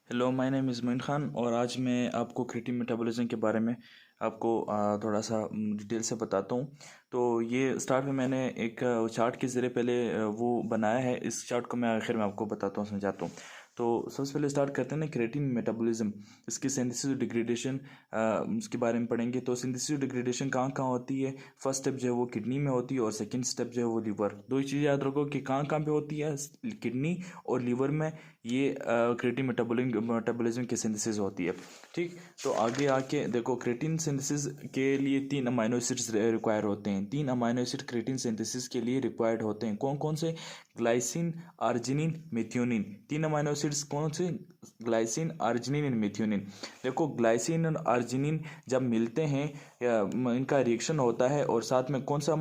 Hello, my name is Moin Khan और आज मैं आपको क्रिएटिव मेटाबॉलिज्म के बारे में आपको थोड़ा सा डिटेल से बताता हूँ। तो ये स्टार्ट में मैंने एक चार्ट के ज़रिए पहले वो बनाया है। इस चार्ट को मैं आखिर में आपको बताता हूँ, समझाता हूँ। तो सबसे पहले स्टार्ट करते हैं ना क्रिएटिव मेटाबॉलिज्म, इसकी सिंथेसिस और डिग्रेडेशन उसके बारे में पढ़ेंगे। तो सिंथेसिस और डिग्रेडेशन कहाँ कहाँ होती है। फर्स्ट स्टेप जो है वो किडनी में होती है और सेकंड स्टेप जो है वो लीवर। दो ही चीज़ें याद रखो कि कहाँ कहाँ पे होती है, किडनी और लीवर में ये क्रिएटिव मेटाबॉलिज्म की सिंथेसिस होती है। ठीक, तो आगे आके देखो, क्रिएटिन सिंथेसिस के लिए 3 अमाइनो एसिड्स रिक्वायर होते हैं। 3 अमाइनो एसिड क्रिएटिन सिंथेसिस के लिए रिक्वायर्ड होते हैं। कौन कौन से? Glycine, arginine, methionine. 3 amino acids कौन से? Glycine, arginine and methionine. देखो, ग्लाइसिन और आर्जिनिन जब मिलते हैं इनका रिएक्शन होता है और साथ में कौन सा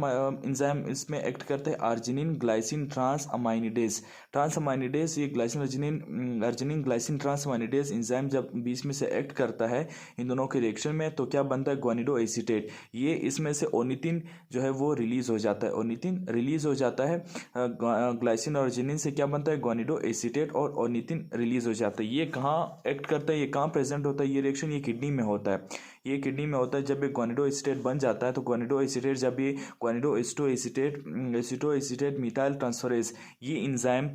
एंजाइम इसमें एक्ट करता है? Arginine glycine transamidinase. Transamidinase, ये glycine arginine glycine transamidinase enzyme जब बीच में से एक्ट करता है इन दोनों के रिएक्शन में, तो क्या बनता है? ग्वानिडो एसीटेट। ये इसमें से ओनिथिन जो है वो रिलीज हो जाता है। ओनिथिन रिलीज हो जाता है। ग्लाइसिन और अर्जिनिन से क्या बनता है? ग्वानिडो एसीटेट और ओनिथिन रिलीज हो जाता है। ये कहाँ एक्ट करता है, ये कहाँ प्रेजेंट होता है ये रिएक्शन? ये किडनी में होता है। ये किडनी में होता है। जब ये ग्वानिडो एसीटेट बन जाता है तो ग्वानिडो एसीटेट, जब ये ग्वानिडो एसिटो एसीटेट मिथाइल ट्रांसफरेज, ये एंजाइम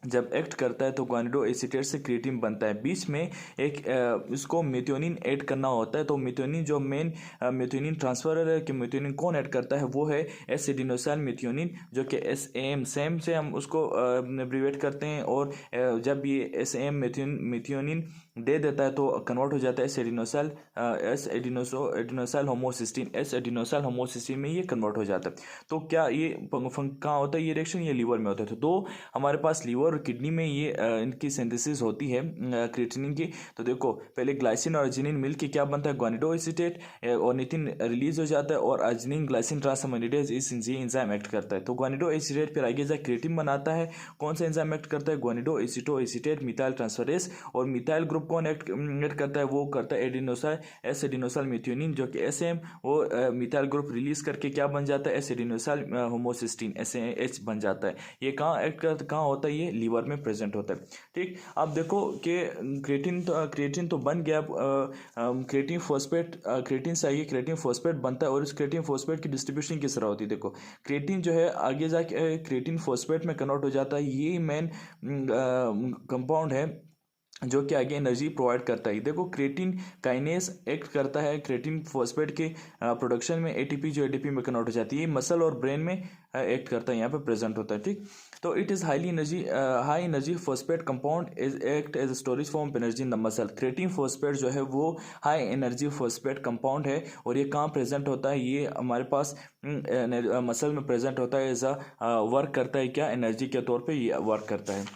जब एक्ट करता है तो ग्वानिडो एसीटेट से क्रिएटिन बनता है। बीच में एक इसको मेथियोनिन ऐड करना होता है। तो मेथियोनिन जो मेन मेथियोनिन ट्रांसफरर है कि मेथियोनिन कौन ऐड करता है, वो है एस एडिनोसाइल मेथियोनिन, जो कि SAM सेम से हम उसको एब्रीवेट करते हैं। और जब ये SAM मेथियोनिन दे देता है तो कन्वर्ट हो जाता है एस एडिनोसाइल होमोसिस्टीन में ये कन्वर्ट हो जाता है। तो क्या ये कहाँ होता है ये रिएक्शन? ये लीवर में होता है। तो दो हमारे पास लीवर और किडनी में ये इनकी सिंथेसिस होती है क्रिएटिनिन की। तो देखो, पहले ग्लाइसिन और अर्जिनिन मिल के क्या बनता है? ग्वानिडो एसीटेट। ओनिथिन रिलीज हो जाता है और अर्जिनिन ग्लाइसिन ट्रांसअमाइनिडेज इस एंजाइम एक्ट करता है। तो ग्वानिडो एसीटेट फिर आगे जाकर क्रिएटिन बनाता है। कौन सा एंजाइम एक्ट करता है? ग्वानिडो एसीटेट मिथाइल ट्रांसफरेज। और मिथाइल ग्रुप कौन एक्ट करता है? वो करता है एस एडिनोसाइल मेथियोनिन, जो कि SM वो मिथाइल ग्रुप रिलीज करके क्या बन जाता है? एस एडिनोसाइल होमोसिस्टीन SAH बन जाता है। ये कहाँ होता है? ये लीवर में प्रेजेंट होता है। ठीक, अब देखो कि क्रिएटिन तो बन गया। क्रिएटिन फॉस्फेट, क्रिएटिन से आगे क्रिएटिन फॉस्फेट बनता है और इस क्रिएटिन फॉस्फेट की डिस्ट्रीब्यूशन किस तरह होती है? देखो, क्रिएटिन जो है आगे जाके क्रिएटिन फॉस्फेट में कन्वर्ट हो जाता है। ये मेन कंपाउंड है जो कि आगे एनर्जी प्रोवाइड करता है। देखो, क्रिएटिन काइनेस एक्ट करता है क्रिएटिन फॉस्फेट के प्रोडक्शन में। ATP जो ADP में कन्वर्ट हो जाती है। ये मसल और ब्रेन में एक्ट करता है, यहाँ पे प्रेजेंट होता है। ठीक, तो it is high energy phosphate compound is act as storage form of energy in the muscle. Creatine phosphate जो है वो हाई एनर्जी फॉस्फेट कंपाउंड है और ये कहाँ प्रेजेंट होता है? ये हमारे पास मसल में प्रेजेंट होता है। एज वर्क करता है क्या? एनर्जी के तौर पर ये वर्क करता है।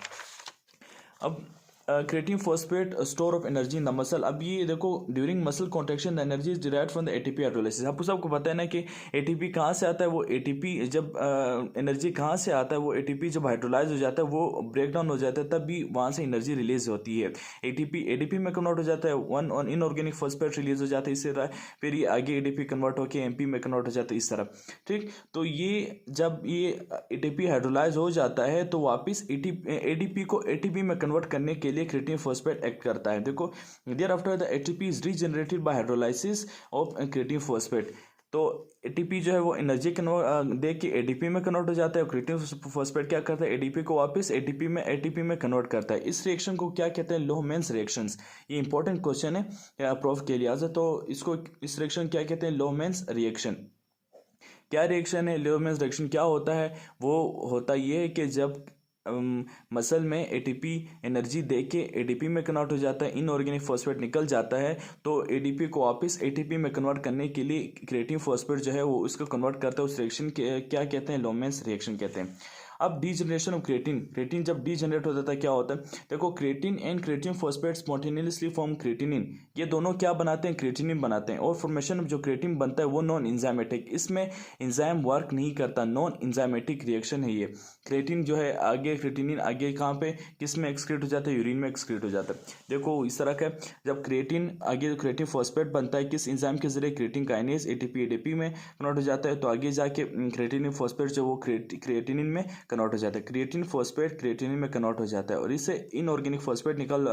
अब creatine phosphate store of energy in the muscle. अब ये देखो, during muscle contraction the energy is derived from the ATP hydrolysis. आपको सबको पता है ना कि ATP कहाँ से आता है? वो ATP जब एनर्जी कहाँ से आता है? वो ATP जब हाइड्रोलाइज हो जाता है, वो ब्रेक डाउन हो जाता है, तब भी वहाँ से एनर्जी रिलीज होती है। ADP में कन्वर्ट हो जाता है, one on inorganic phosphate release हो जाता है इससे, फिर ये आगे ADP कन्वर्ट होकर MP में कन्वर्ट हो जाता है इस तरह। ठीक, तो ये जब ये ATP हाइड्रोलाइज हो जाता है तो वापस ADP को ATP में कन्वर्ट करने के लिए क्रिएटिन फॉस्फेट एक्ट करता है। देखो, there after the ATP is regenerated by hydrolysis of creatine phosphate. तो ATP जो है वो एनर्जी दे के ADP में कन्वर्ट हो जाता है और क्रिएटिन फॉस्फेट क्या करता है? ADP को वापस ATP में कन्वर्ट करता है। इस रिएक्शन को क्या कहते हैं? लोहमैन्स रिएक्शंस। ये इंपॉर्टेंट क्वेश्चन है प्रूफ के लिहाज से। तो इसको इस रिएक्शन क्या कहते हैं? लोहमैन्स रिएक्शन। क्या रिएक्शन है? लोहमैन्स रिएक्शन क्या होता है? वो होता ये है कि जब मसल में ATP एनर्जी दे के ADP में कन्वर्ट हो जाता है, इनऑर्गेनिक फॉस्फेट निकल जाता है, तो ADP को वापस ATP में कन्वर्ट करने के लिए क्रिएटिन फॉस्फेट जो है वो उसको कन्वर्ट करता है। उस रिएक्शन के क्या कहते हैं? लोहमैन्स रिएक्शन कहते हैं। अब डीजनरेशन ऑफ क्रिएटिन जब डीजनरेट हो जाता है क्या होता है? देखो, creatine and creatine phosphate spontaneously form creatinine. ये दोनों क्या बनाते हैं? क्रिएटिनिन बनाते हैं। और फॉर्मेशन जो क्रिएटिन बनता है वो नॉन इंजाइमेटिक, इसमें इंजाइम वर्क नहीं करता, नॉन इंजाइमेटिक रिएक्शन है ये। क्रिएटिन जो है आगे क्रिएटिनिन आगे कहाँ पे किस में एक्सक्रीट हो जाता है? यूरिन में एक्सक्रीट हो जाता है। देखो, इस तरह का जब क्रिएटिन आगे क्रिएटिन फॉस्फेट बनता है किस इंजाइम के जरिए? क्रिएटिन काइनेज ATP ADP में कन्वर्ट हो जाता है। तो आगे जाके क्रिएटिन फॉस्फेट जो वो क्रिएटिनिन में कन्वर्ट हो जाता है, क्रिएटिन फॉस्फेट क्रिएटिनिन में कन्वर्ट हो जाता है और इससे इनऑर्गेनिक फॉस्फेट निकल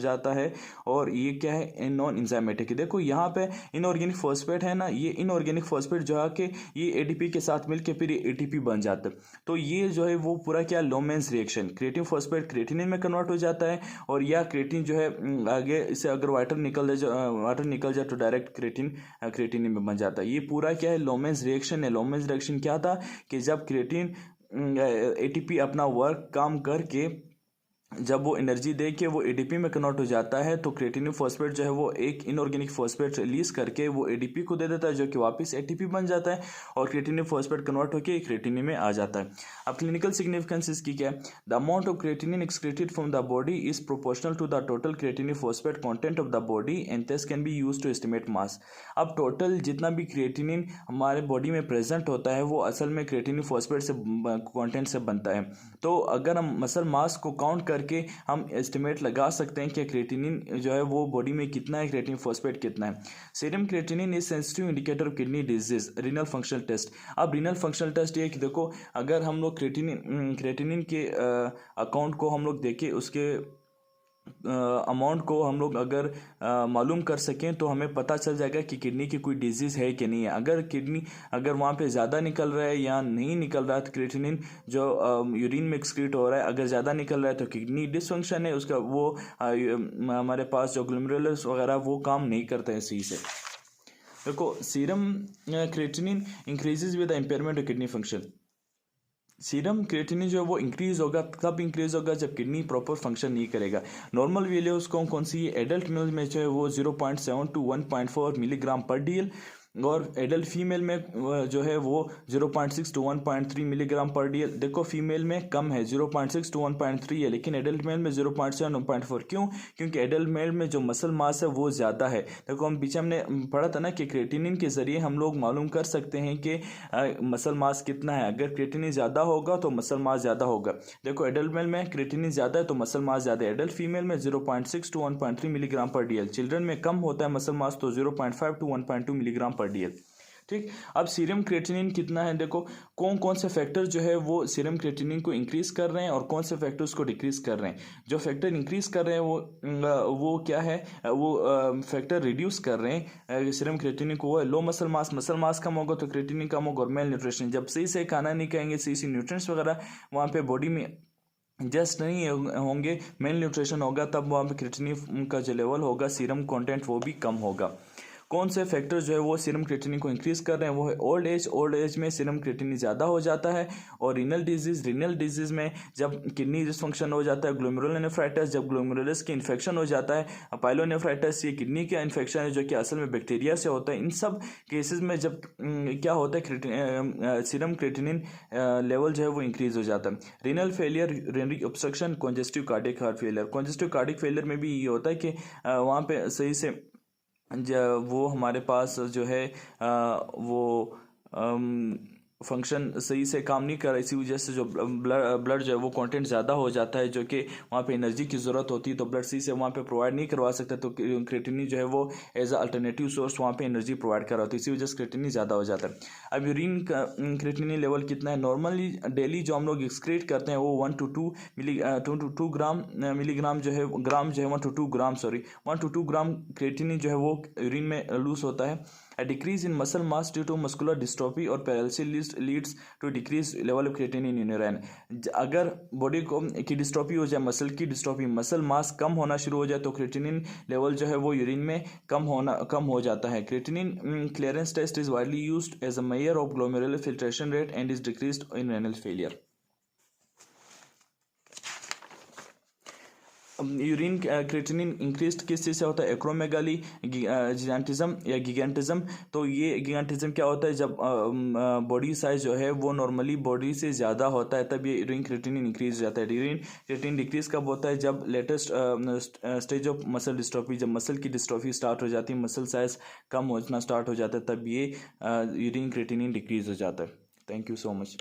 जाता है। और ये क्या है, नॉन इंजाइमेटिक। देखो यहाँ पे इनऑर्गेनिक फॉस्फेट है ना, ये इनऑर्गेनिक फॉस्फेट जो है कि ये एडीपी के साथ मिलकर फिर ये एटीपी बन जाता है। तो ये जो है वो पूरा क्या, लोमेंस रिएक्शन, क्रिएटिन फॉस्फेट क्रिएटिनिन में कन्वर्ट हो जाता है और या क्रिएटिन जो है आगे इससे अगर वाटर निकल जाए तो डायरेक्ट क्रिएटिनिन में बन जाता है। ये पूरा क्या है, लोमेंस रिएक्शन है। लोमेंस रिएक्शन क्या था कि जब क्रिएटिन एटीपी अपना वर्क काम करके जब वो एनर्जी दे के वो एडीपी में कन्वर्ट हो जाता है तो क्रिएटिनिन फॉस्फेट जो है वो एक इनऑर्गेनिक फॉस्फेट रिलीज करके वो एडीपी को दे देता है जो कि वापस एटीपी बन जाता है और क्रिएटिनिन फॉस्फेट कन्वर्ट होकर क्रिएटिनिन में आ जाता है। अब क्लिनिकल सिग्निफिकेंस इसकी क्या है, the amount of creatinine excreted from the body is proportional to the total creatinine phosphate content of the body and this can be used to estimate mass. अब total जितना भी क्रिएटिनिन हमारे body में present होता है वो असल में क्रिएटिनिन फॉस्फेट से कंटेंट से बनता है। तो अगर हम मसल मास को काउंट करके हम एस्टिमेट लगा सकते हैं कि क्रिएटिनिन जो है वो बॉडी में कितना है, क्रिएटिनिन फॉस्फेट कितना है। Serum creatinine is sensitive indicator of kidney disease, renal functional test. अब रीनल फंक्शनल टेस्ट ये कि देखो अगर हम लोग क्रिएटिनिन के अकाउंट को हम लोग देखें, उसके अमाउंट को हम लोग अगर मालूम कर सकें तो हमें पता चल जाएगा कि किडनी की कोई डिजीज़ है कि नहीं है। अगर वहाँ पे ज़्यादा निकल रहा है या नहीं निकल रहा है तो क्रिएटिनिन जो यूरिन में एक्सक्रीट हो रहा है अगर ज़्यादा निकल रहा है तो किडनी डिसफंक्शन है उसका, वो हमारे पास जो ग्लोमेरुलस वगैरह वो काम नहीं करता है सही से। देखो serum creatinine increases with the impairment of kidney function. Serum creatinine जो है वो इंक्रीज होगा, तब इंक्रीज होगा जब किडनी प्रॉपर फंक्शन नहीं करेगा। नॉर्मल वैल्यूज कौन सी, एडल्ट मेल में जो है वो 0.7 to 1.4 मिलीग्राम पर डीएल और एडल्ट फीमेल में जो है वो 0.6 to 1.3 मिलीग्राम पर डीएल। देखो फीमेल में कम है, 0.6 to 1.3 है, लेकिन एडल्ट मेल में 0.7 1.4। क्यों? क्योंकि एडल्ट मेल में जो मसल मास है वो ज़्यादा है। देखो हम पीछे हमने पढ़ा था ना कि क्रिएटिनिन के ज़रिए हम लोग मालूम कर सकते हैं कि मसल मास कितना है। अगर क्रिएटिनिन ज़्यादा होगा तो मसल मास ज़्यादा होगा। देखो एडल्ट मेल में क्रिएटिनिन ज़्यादा है तो मसल मास ज़्यादा है। एडल्ट फीमेल में 0.6 to 1.3 मिलीग्राम पर डीएल। चिल्ड्रन में कम होता है मसल मास तो 0.5 to 1.2 मिलीग्राम पर डीएल। ठीक, अब सीरम क्रिएटिनिन कितना है, देखो कौन से फैक्टर जो है वो सीरम क्रिएटिनिन को इंक्रीज कर रहे हैं और कौन से फैक्टर उसको डिक्रीज कर रहे हैं। जो फैक्टर इंक्रीज कर रहे हैं वो क्या है, वो फैक्टर रिड्यूस कर रहे हैं सीरम क्रिएटिनिन को, वो है लो मसल मास कम होगा तो क्रिएटिनिन कम होगा और मेल न्यूट्रिशन। जब सही से खाना नहीं खाएंगे, सही से न्यूट्रिएंट्स वगैरह वहाँ पे बॉडी में जस्ट नहीं होंगे, मेल न्यूट्रिशन होगा, तब वहाँ पे क्रिएटिनिन का जो लेवल होगा सीरम कंटेंट वो भी कम होगा। कौन से फैक्टर जो है वो सीरम क्रिएटिनिन को इंक्रीज कर रहे हैं, वो है ओल्ड एज में सीरम क्रिएटिनिन ज़्यादा हो जाता है और रीनल डिजीज़ में जब किडनी डिसफंक्शन हो जाता है, ग्लोमेरुलोनेफ्राइटिस जब ग्लोमेरुलस की इन्फेक्शन हो जाता है, पाइलोनेफ्राइटिस ये किडनी का इन्फेक्शन है जो कि असल में बैक्टीरिया से होता है। इन सब केसेस में जब क्या होता है सीरम क्रिएटिनिन लेवल जो है वो इंक्रीज हो जाता है। Renal failure, urinary obstruction, congestive cardiac heart failure. Congestive cardiac failure में भी ये होता है कि वहाँ पे सही से वो हमारे पास जो है वो फंक्शन सही से काम नहीं कर रहा, इसी वजह से जो ब्लड जो है वो कंटेंट ज़्यादा हो जाता है जो कि वहाँ पे एनर्जी की ज़रूरत होती है तो ब्लड सही से वहाँ पे प्रोवाइड नहीं करवा सकता, तो क्रिएटिनिन जो है वो एज अ अल्टरनेटिव सोर्स वहाँ पे एनर्जी प्रोवाइड कर रहा होता है, इसी वजह से क्रिएटिनिन ज़्यादा हो जाता है। अब यूरिन का क्रिएटिनिन लेवल कितना है, नॉर्मली डेली जो हम लोग एक्सक्रीट करते हैं वो 1 to 2 ग्राम मिलीग्राम जो है ग्राम जो है 1 to 2 gram 1 to 2 gram creatinine जो है वो यूरिन में लूज होता है। A decrease in muscle mass due to muscular dystrophy or paralysis leads to decreased level of creatinine in urine। अगर बॉडी को की डिस्ट्रोफी हो जाए, मसल की डिस्ट्रोफी, मसल मास कम होना शुरू हो जाए तो क्रिएटिनिन लेवल जो है वो यूरिन में कम हो जाता है। Creatinine clearance test is widely used as a measure of glomerular filtration rate and is decreased in renal failure. Urine creatinine increase किस चीज़ से होता है, एक्रोमेगाली, जिगांटिज्म या गिगेंटिज्म। तो ये गिगेंटिज्म क्या होता है, जब बॉडी साइज जो है वो नॉर्मली बॉडी से ज़्यादा होता है तब ये यूरिन क्रिएटिनिन इंक्रीज हो जाता है। यूरिन क्रिएटिनिन डिक्रीज कब होता है, जब latest stage of muscle dystrophy, जब मसल की डिस्ट्रोफी स्टार्ट हो जाती है, मसल साइज कम होना स्टार्ट हो जाता है, तब ये यूरिन क्रिएटिनिन डिक्रीज हो जाता है। Thank you so much.